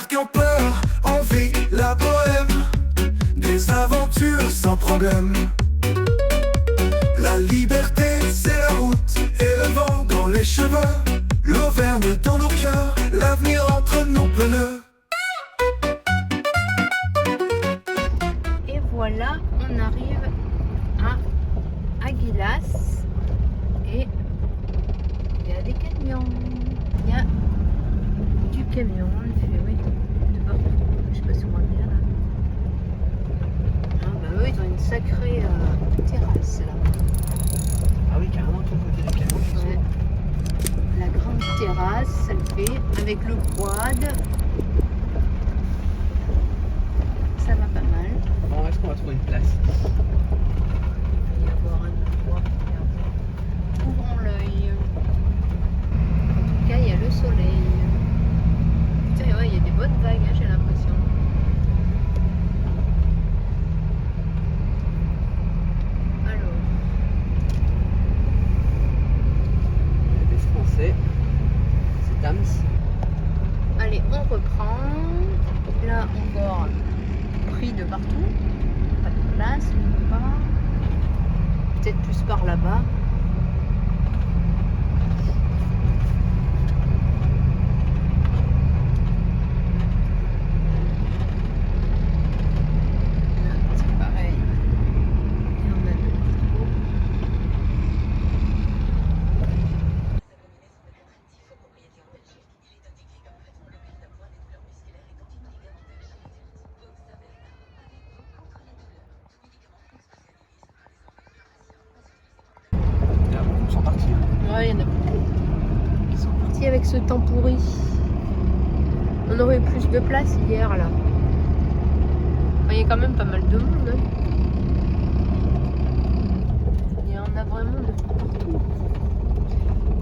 campeur, on vit la bohème, des aventures sans problème. La liberté, c'est la route et le vent dans les cheveux, l'Auvergne dans nos cœurs, l'avenir entre nos pneus. Et voilà, on arrive à Aguilas et il y a des camions. Il y a du camion, on fait oui, de partout. Je sais pas si on voit bien là. Ah bah eux ils ont une sacrée terrasse là. Ah oui, carrément, tout côté des camions. Ouais. La grande terrasse, ça le fait, avec le quad. Ça va pas mal. Bon, est-ce qu'on va trouver une place? Il va y avoir un endroit pour regarder. Ouvrons l'œil. En tout cas, il y a le soleil. Putain, ouais, il y a des bonnes vagues, hein, j'ai l'impression. Alors. Des Français. C'est Tams. Allez, on reprend. Là encore, pris de partout. Pas de place, nulle part. Peut-être plus par là-bas. Là, c'est pareil. Et on a de l'eau. Ils sont partis. Ouais, il y en a beaucoup. Ils sont partis avec ce temps pourri. On aurait eu plus de place hier là. Enfin, il y a quand même pas mal de monde. Hein. Il y en a vraiment de partout.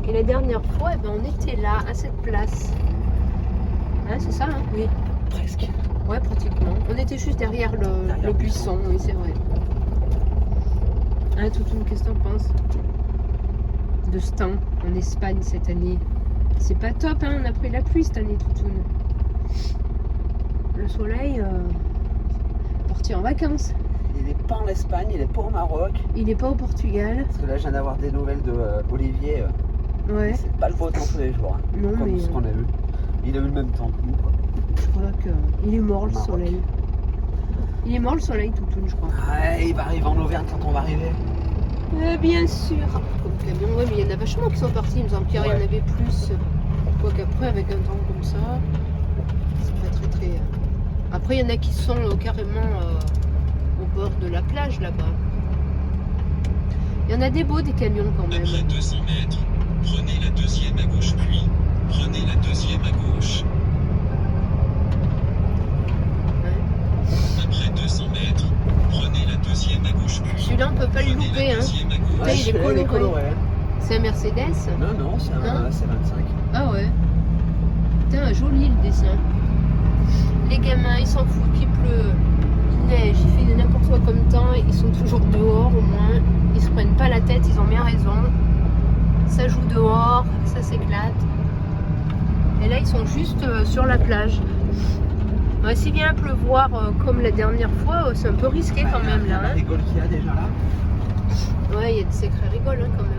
Et la dernière fois, eh ben, on était là, à cette place. Hein, c'est ça, hein? Oui. Presque. Ouais, pratiquement. On était juste derrière le buisson, oui, c'est vrai. Ah, toute une question, je pense. De ce temps en Espagne cette année. C'est pas top, hein, on a pris la pluie cette année, Toutoune. Le soleil, parti en vacances. Il n'est pas en Espagne, il n'est pas au Maroc. Il est pas au Portugal. Parce que là, je viens d'avoir des nouvelles de Olivier. Ouais. C'est pas le beau temps tous les jours. Hein, Non, comme mais ce qu'on a vu. Il a eu le même temps que nous, quoi. je crois qu'il est mort le Maroc. soleil. Il est mort le soleil, Toutoune, je crois. Ouais, il va arriver en Auvergne quand on va arriver. Bien sûr. Comme camion, ouais, mais il y en a vachement qui sont partis. Il me semble qu'il y en avait plus. Quoi qu'après, avec un temps comme ça, c'est pas très très. Après, il y en a qui sont carrément au bord de la plage là-bas. Il y en a des beaux des camions quand même. Après 200 mètres, prenez la deuxième à gauche puis prenez la deuxième à gauche. Ouais. Après 200 mètres, prenez la deuxième à gauche puis Celui-là, on peut pas le prenez louper. la Hein. deuxième à gauche. Putain, il est celui-là, coloré. hein. C'est un Mercedes. Non, non, c'est un C25. Ah ouais. Putain, joli le dessin. Les gamins, ils s'en foutent qu'il pleut, il neige, il fait n'importe quoi comme temps, ils sont toujours dehors au moins. Ils se prennent pas la tête, ils ont bien raison. Ça joue dehors, ça s'éclate. Et là, ils sont juste sur la plage. Ouais, s'il vient à pleuvoir comme la dernière fois, c'est un peu risqué quand même là. La Hein. rigole qu'il y a déjà là. Ouais, il y a de sacrés rigoles hein, quand même.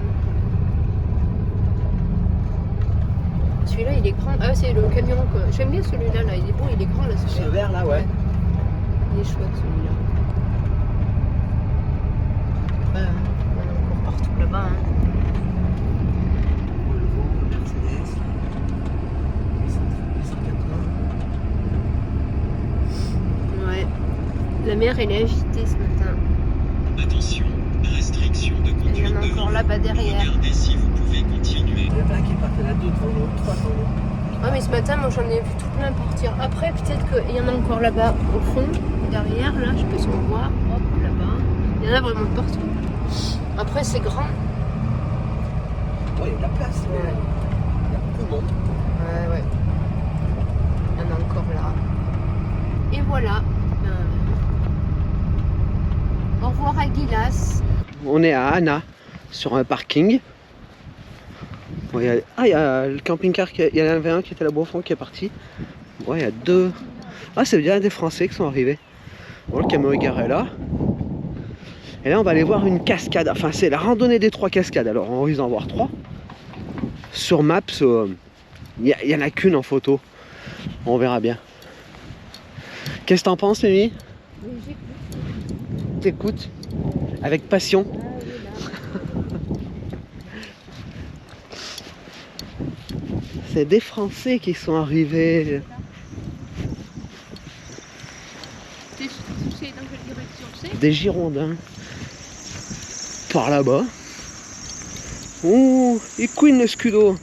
Celui-là, il est grand. Ah, c'est le camion. J'aime bien celui-là, là. Il est bon, il est grand, là. Ce vert là, ouais. Il est chouette, celui-là. Après, il y en a encore partout là-bas. Hein. Volvo, Mercedes. 814. Ouais. La mer, elle est agitée ce matin. Attention, restriction de Il y conduite en a encore devant là-bas vous. derrière. Regardez si vous pouvez continuer. Il y en a qui partent là, 2 devant l'eau, 3 devant l'eau. Ah, mais ce matin, moi, j'en ai vu tout plein partir. Après, peut-être qu'il y en a encore là-bas, au fond, derrière, là. Je sais pas si on voit. Hop, là-bas. Il y en a vraiment de partout. Après, c'est grand. Ouais, il y a de la place. Ouais. Il y a beaucoup de monde. Ouais, ouais. Il y en a encore là. Et voilà. Au revoir Aguilas. On est à Anna, sur un parking. Bon, il y a le camping-car, il y en avait un qui était là-bas au fond qui est parti. Ouais, il y a deux. Ah, c'est bien des Français qui sont arrivés. Bon, le camion est garé là. Et là, on va aller voir une cascade. Enfin, c'est la randonnée des 3 cascades. Alors, on risque d'en voir 3. Sur Maps, il y en a qu'une en photo. On verra bien. Qu'est-ce que t'en penses, Mimi? T'écoutes avec passion. C'est des Français qui sont arrivés. C'est dans quelle direction c'est? Des Girondins. Par là-bas. Oh, et Queen le scudo.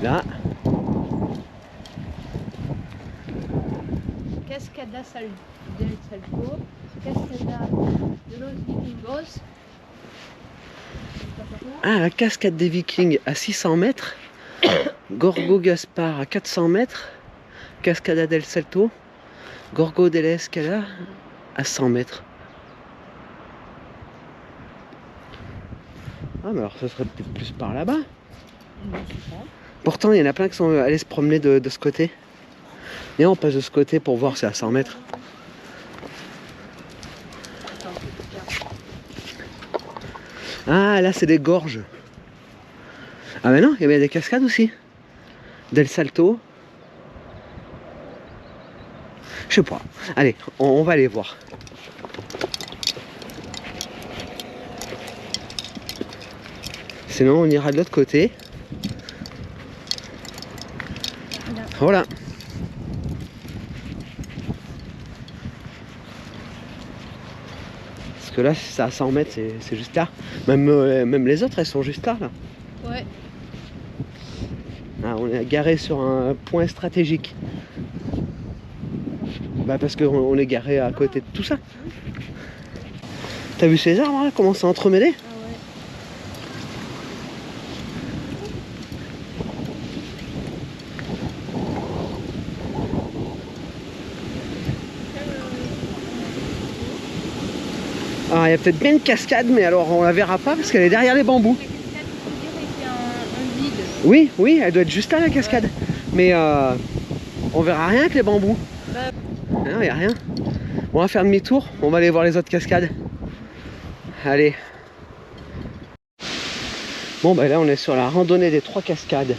Là. Cascada del Salto, Cascada de los Vikingos. Ah, la cascade des Vikings à 600 mètres. Gorgo Gaspar à 400 mètres. Cascada del Salto. Gorgo de l'Escala à 100 mètres. Ah, mais alors ça serait peut-être plus par là-bas. Pourtant, il y en a plein qui sont allés se promener de ce côté. Et on passe de ce côté pour voir si c'est à 100 mètres. Ah, là, c'est des gorges. Ah, mais non, il y avait des cascades aussi. Del Salto. Je sais pas. Allez, on va aller voir. Sinon, on ira de l'autre côté. Voilà. Parce que là, si c'est à 100 mètres, c'est juste là. Même les autres, elles sont juste là. Ouais. Ah, on est garé sur un point stratégique. Bah parce qu'on est garé à côté de tout ça. T'as vu ces arbres là, comment c'est entremêlé? Ah ouais. Ah, il y a peut-être bien une cascade, mais alors on la verra pas parce qu'elle est derrière les bambous. La cascade, on dirait qu'il y a un vide. Oui, oui, elle doit être juste là la cascade. Ouais. Mais on verra rien que les bambous. Bah... Non, il n'y a rien. On va faire demi-tour, on va aller voir les autres cascades. Allez. Bon, bah là on est sur la randonnée des 3 cascades.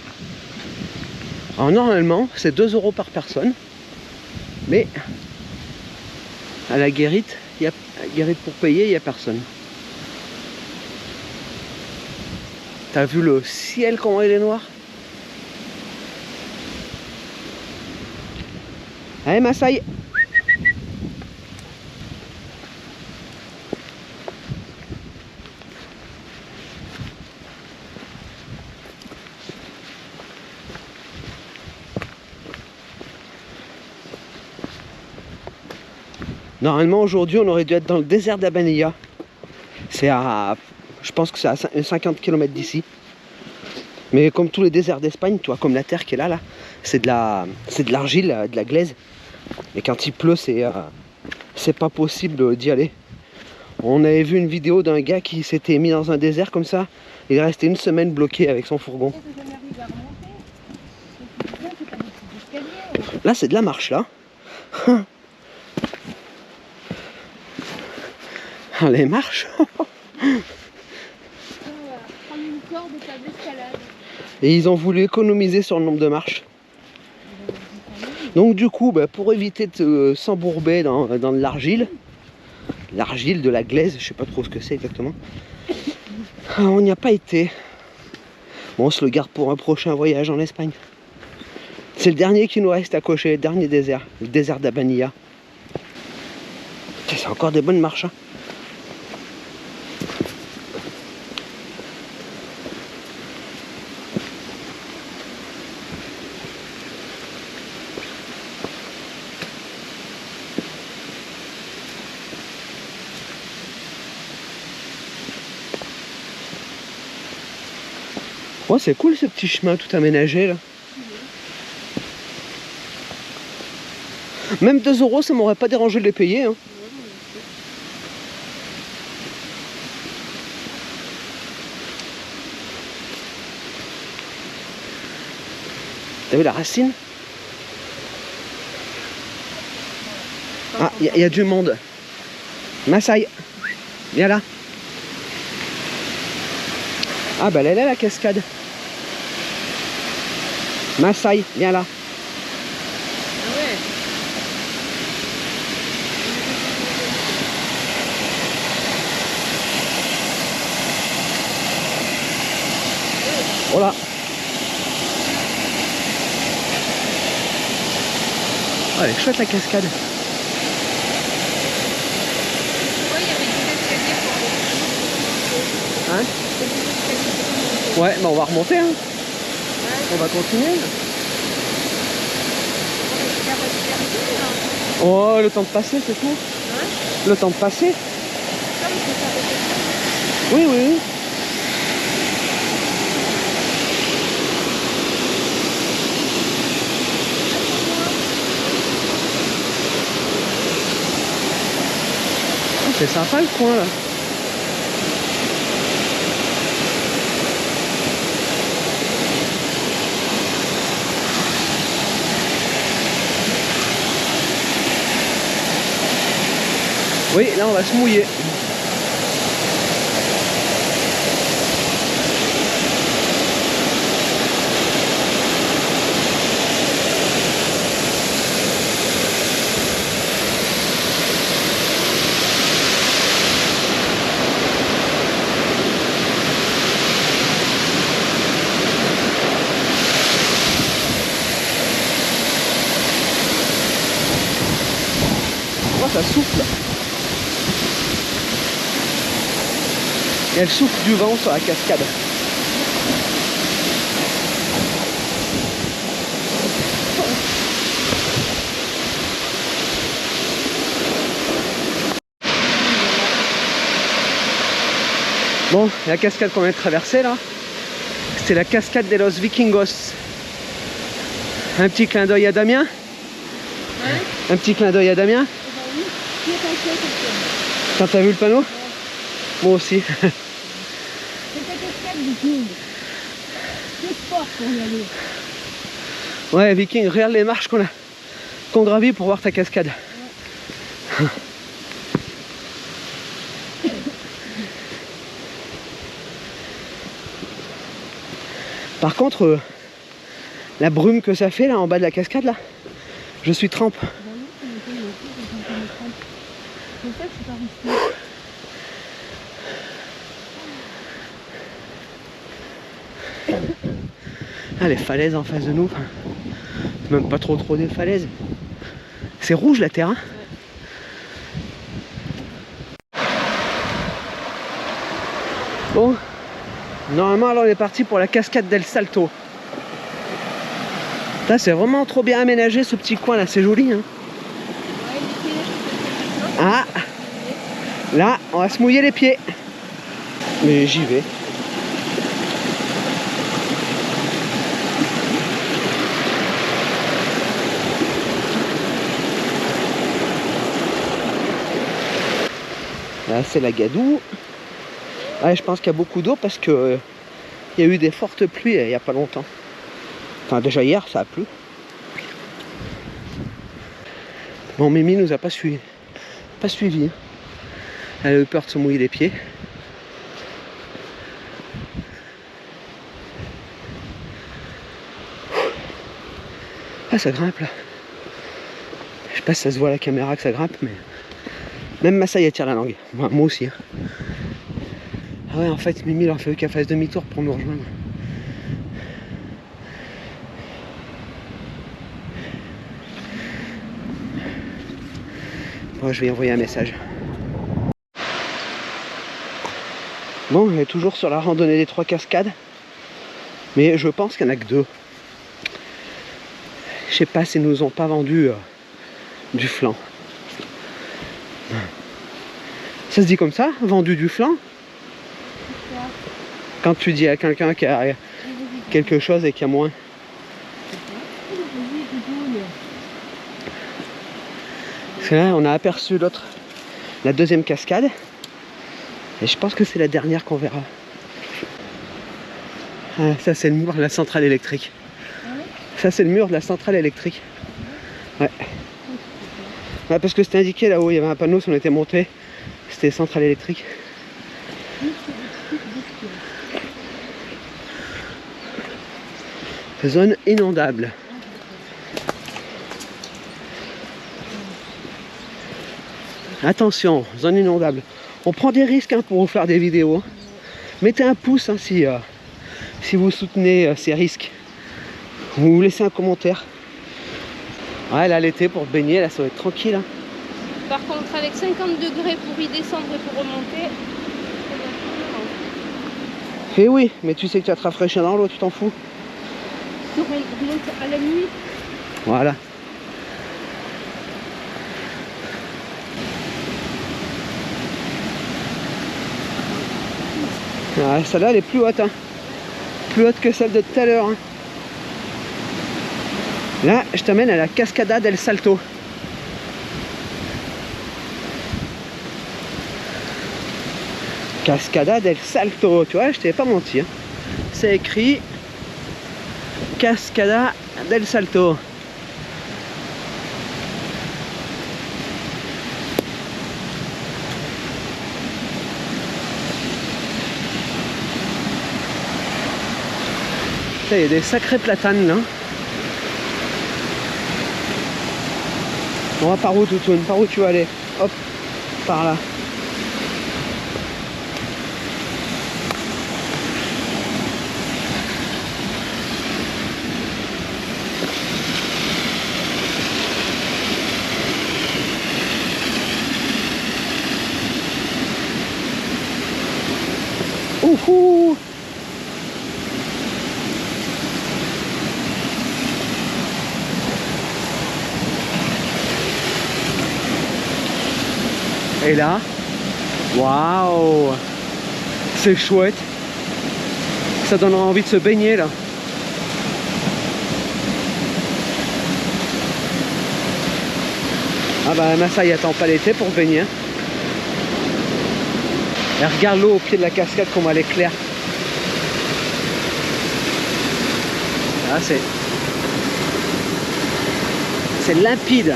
Alors normalement, c'est 2 € par personne. Mais à la guérite, pour payer, il n'y a personne. T'as vu le ciel, comment il est noir? Allez, Massaï. Normalement aujourd'hui on aurait dû être dans le désert d'Abanilla. C'est à... je pense que c'est à 50 km d'ici. Mais comme tous les déserts d'Espagne, toi, comme la terre qui est là, c'est de l'argile, de la glaise. Et quand il pleut, c'est pas possible d'y aller. On avait vu une vidéo d'un gars qui s'était mis dans un désert comme ça. Il est resté une semaine bloqué avec son fourgon. Là c'est de la marche là. Les marches. Et ils ont voulu économiser sur le nombre de marches. Donc du coup, bah, pour éviter de s'embourber dans de l'argile, de la glaise, je sais pas trop ce que c'est exactement, on n'y a pas été. Bon, on se le garde pour un prochain voyage en Espagne. C'est le dernier qui nous reste à cocher, le dernier désert, le désert d'Abanilla. C'est encore des bonnes marches, hein. Oh, c'est cool ce petit chemin tout aménagé là. Même 2 €, ça m'aurait pas dérangé de les payer, hein. T'as vu la racine? Ah, il y a du monde. Massaï, viens là. Ah bah elle est là la cascade. Massaï, viens là. Ah ouais. Oh là. Oh, elle est chouette la cascade. Ouais, il y avait des escaliers pour Hein? Ouais, bah on va remonter hein. On va continuer. Oh, le temps de passer, c'est tout. Le temps de passer. Oui, oui, oui. Oh, c'est sympa le coin là. Oui, là on va se mouiller. Oh, ça souffle. Et elle souffle du vent sur la cascade. Bon, la cascade qu'on vient de traverser là, c'est la cascade de los Vikingos. Un petit clin d'œil à Damien. Un petit clin d'œil à Damien. Quand t'as vu le panneau? Moi aussi. C'est la cascade Viking. C'est sport pour y aller. Ouais, Viking, regarde les marches qu'on gravit pour voir ta cascade. Ouais. Par contre, la brume que ça fait là en bas de la cascade là, je suis trempe. Ah, les falaises en face de nous, c'est même pas trop des falaises. C'est rouge la terre, hein. Bon, normalement alors on est parti pour la cascade del Salto. C'est vraiment trop bien aménagé ce petit coin là, c'est joli hein. Ah, là on va se mouiller les pieds. Mais j'y vais. Là c'est la Gadoue. Ouais, je pense qu'il y a beaucoup d'eau parce que il y a eu des fortes pluies il n'y a pas longtemps. Enfin déjà hier ça a plu. Bon, Mimi nous a pas suivi. Elle a eu peur de se mouiller les pieds. Ah, ça grimpe là. Je sais pas si ça se voit à la caméra que ça grimpe, mais même Massaï elle tire la langue. Moi aussi. Hein. Ah ouais, en fait, Mimi il a fallu qu'elle fasse demi-tour pour nous rejoindre. Bon, je vais envoyer un message. Bon, on est toujours sur la randonnée des 3 cascades. Mais je pense qu'il n'y en a que 2. Je sais pas s'ils nous ont pas vendu du flan. Ça se dit comme ça, vendu du flan? Quand tu dis à quelqu'un qui a quelque chose et qu'il y a moins. Parce que là, on a aperçu la deuxième cascade. Et je pense que c'est la dernière qu'on verra. Ah, ça c'est le mur de la centrale électrique. Ça c'est le mur de la centrale électrique. Ouais. Ouais, parce que c'était indiqué là-haut, il y avait un panneau si on était monté. C'était centrale électrique. Zone inondable. Attention, zone inondable. On prend des risques hein, pour vous faire des vidéos. Mettez un pouce hein, si vous soutenez ces risques. Vous laissez un commentaire. Ouais, là l'été pour te baigner, là ça va être tranquille. Hein. Par contre, avec 50 degrés pour y descendre et pour remonter, Eh oui, mais tu sais que tu vas te rafraîchir dans l'eau, tu t'en fous. on remonte à la nuit. Voilà. Ouais, celle-là elle est plus haute, hein. Plus haute que celle de tout à l'heure. Hein. Là, je t'amène à la Cascada del Salto. Cascada del Salto, tu vois, je t'avais pas menti. Hein. C'est écrit Cascada del Salto. Il y a des sacrés platanes là. On va par où, Toutoune? Par où tu vas aller? Hop, par là. Ouhou! Et là, waouh, c'est chouette. Ça donnera envie de se baigner là. Ah bah Massaï attend pas l'été pour baigner. Et regarde l'eau au pied de la cascade comment elle est claire. Ah, c'est limpide.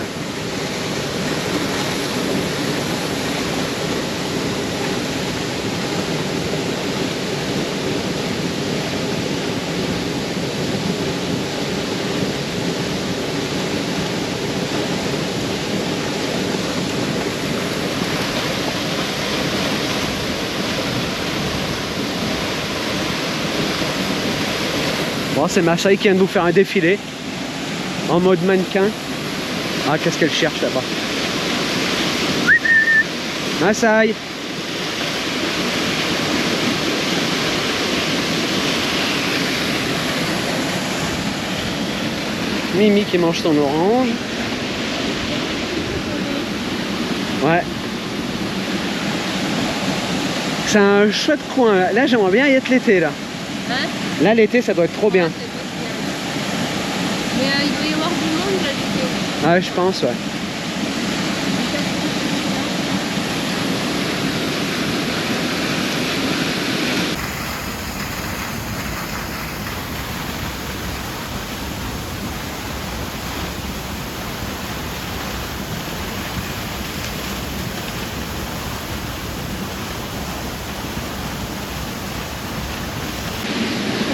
Bon, c'est Massaï qui vient de nous faire un défilé en mode mannequin. Ah, qu'est-ce qu'elle cherche là-bas? Massaï! Mimi qui mange son orange. Ouais. C'est un chouette coin. Là, j'aimerais bien y être l'été là. Hein? Là, l'été, ça doit être trop bien. Mais il doit y avoir du monde là, l'été. Ouais, je pense, ouais.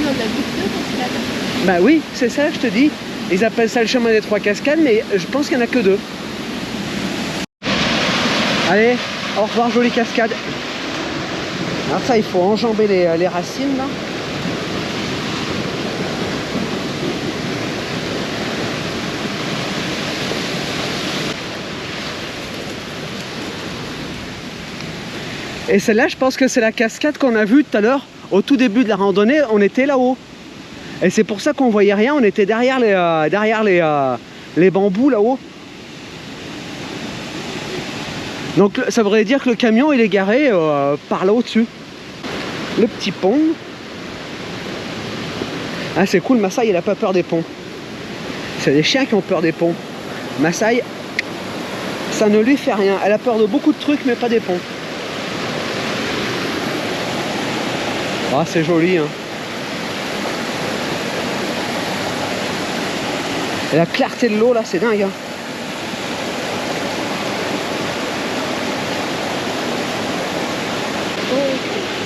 On a vu deux cascades. Bah oui, c'est ça, je te dis. Ils appellent ça le chemin des trois cascades, mais je pense qu'il n'y en a que deux. Allez, au revoir, jolie cascade. Alors ça, il faut enjamber les racines, là. Et celle-là, je pense que c'est la cascade qu'on a vue tout à l'heure. Au tout début de la randonnée, on était là-haut. Et c'est pour ça qu'on voyait rien, on était derrière les bambous là-haut. Donc ça voudrait dire que le camion il est garé par là au-dessus. Le petit pont. Ah c'est cool, Massaï il a pas peur des ponts. C'est des chiens qui ont peur des ponts. Massaï, ça ne lui fait rien. Elle a peur de beaucoup de trucs mais pas des ponts. Ah c'est joli hein. Et la clarté de l'eau là, c'est dingue. Hein.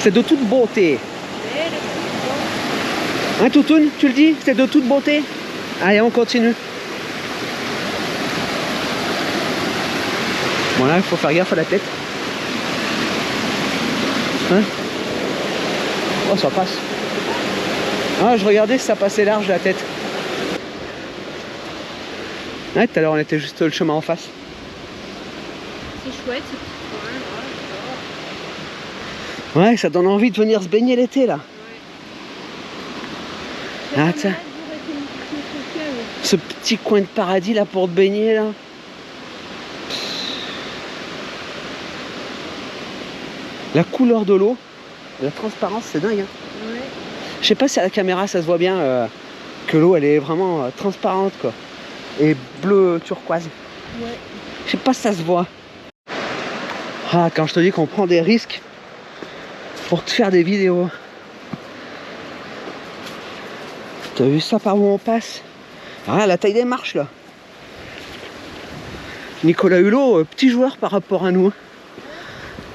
C'est de toute beauté. Hein, Toutoune, tu le dis? C'est de toute beauté. Allez, on continue. Bon là, il faut faire gaffe à la tête. Hein? Oh, ça passe. Ah, je regardais si ça passait large la tête. Ouais, tout à l'heure on était juste le chemin en face. C'est chouette ce petit coin. Ouais, ça donne envie de venir se baigner l'été là. Ah, tiens. Ce petit coin de paradis là pour te baigner là. La couleur de l'eau, la transparence, c'est dingue. Hein. Ouais. Je sais pas si à la caméra ça se voit bien que l'eau elle est vraiment transparente quoi. Et bleu turquoise. Ouais. Je sais pas si ça se voit. Ah, quand je te dis qu'on prend des risques pour te faire des vidéos. T'as vu ça par où on passe? Ah, la taille des marches là. Nicolas Hulot, petit joueur par rapport à nous.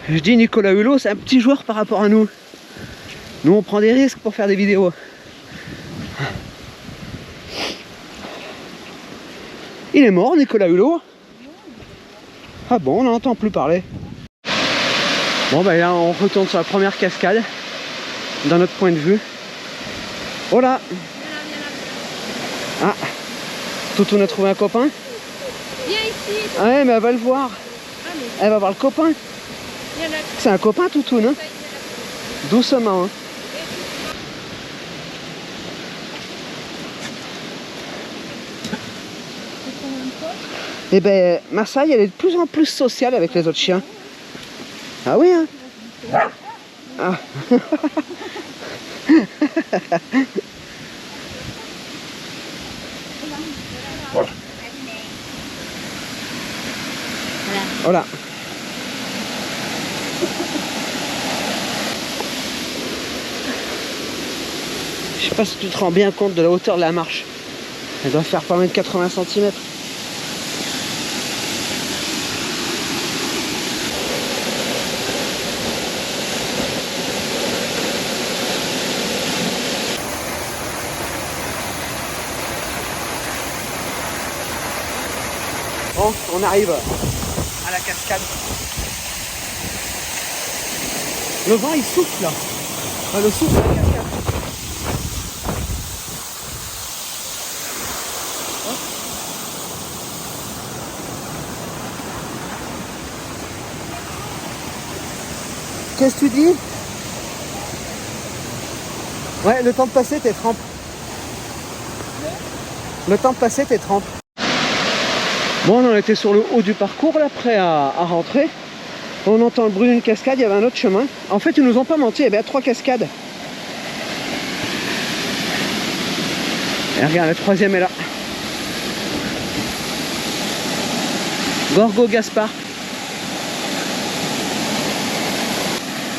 Je dis Nicolas Hulot, c'est un petit joueur par rapport à nous. Nous on prend des risques pour faire des vidéos. Il est mort, Nicolas Hulot. Ah bon, on n'en entend plus parler. Bon bah là on retourne sur la première cascade dans notre point de vue. Oh là. Ah, Toutoune a trouvé un copain. Viens ici. Ah ouais, mais elle va le voir. Ah, mais Elle va voir le copain. viens là. C'est un copain, Toutoune, hein. Doucement, hein. Et ben Marseille, elle est de plus en plus sociale avec les autres chiens. Ah oui, hein. Ah. Voilà. Je sais pas si tu te rends bien compte de la hauteur de la marche. Elle doit faire pas loin de 80 cm. Bon, on arrive à la cascade. Le vent il souffle là. Enfin, le souffle de la cascade. Qu'est-ce que tu dis? Ouais, le temps de passer t'es trempe. Le temps de passer t'es trempe. Bon, on était sur le haut du parcours, là, prêt à rentrer. On entend le bruit d'une cascade, il y avait un autre chemin. En fait, ils nous ont pas menti, il y avait 3 cascades. Et regarde, la troisième est là. Gorgo Gaspard.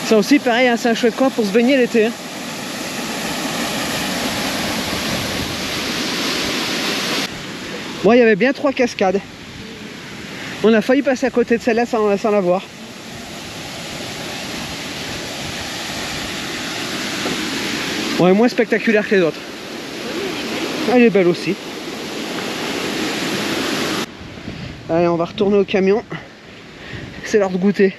Ça aussi, pareil, hein, c'est un chouette coin pour se baigner l'été. Hein. Bon, il y avait bien 3 cascades. On a failli passer à côté de celle-là sans la voir. Ouais, moins spectaculaire que les autres. Elle est belle aussi. Allez, on va retourner au camion. C'est l'heure de goûter.